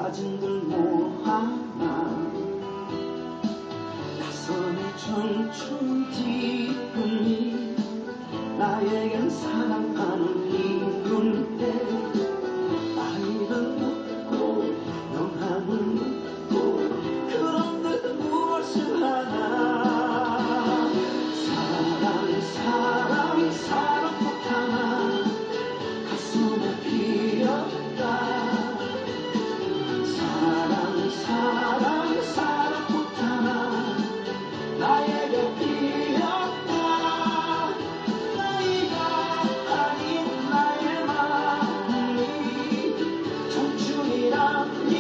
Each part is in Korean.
따진들 뭐하나 가슴에 청춘 기쁨이 나에겐 사랑하는 이군데 나이를 묻고 명함을 묻고 그런데 무엇을 하나 사랑폭 하나 가슴에 피었다 사랑폭 하나 나에게 피었다 나이가 아닌 나의 마음이 청춘이랍니다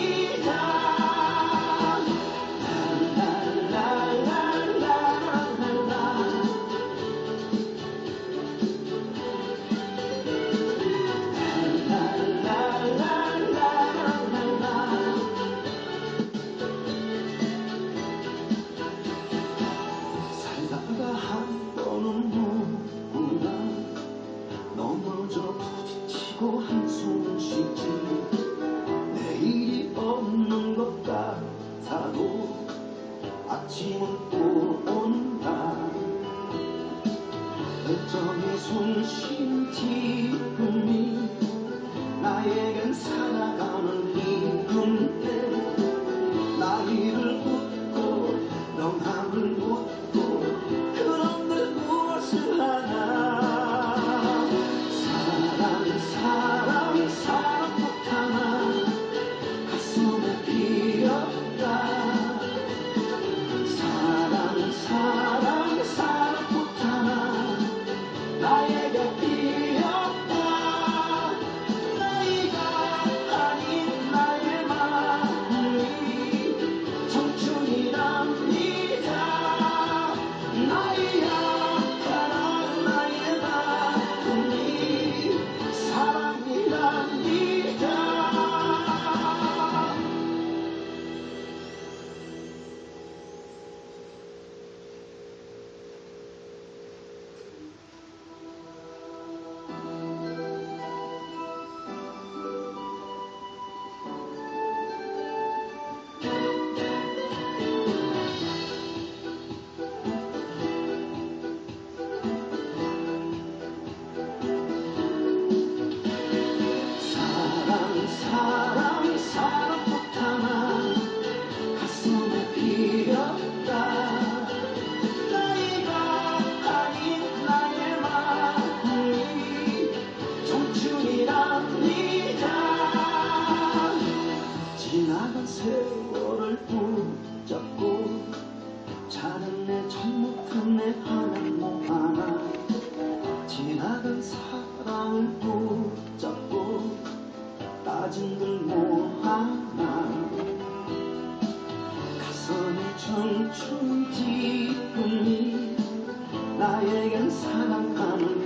살다가 한 번은 누구나 넘어져 부딪히고 한숨을 쉬지 내일이 없는 것 같아도 아침은 또 온다 열정의 숨쉰 지금이 나에겐 살아가는 이금때 나이를 묻고 명함을 묻고 그런데 무엇을 하나 사랑폭 하나 가슴에 피었다 사랑폭 하나 나에게 피었다 나이가 아닌 나의 마음이 청춘이랍니다 나이야 가난 나의 마음이 사랑이랍니다 사랑폭 하나 가슴에 피었다 나이가 아닌 나의 마음이 청춘이랍니다 지나간 세월을 붙잡고 자는 내 잘못한 내 하나 하나 지나간 사랑을 붙잡고 따진들 뭐하나 가슴에 청춘 기쁨이 나에겐 사랑하는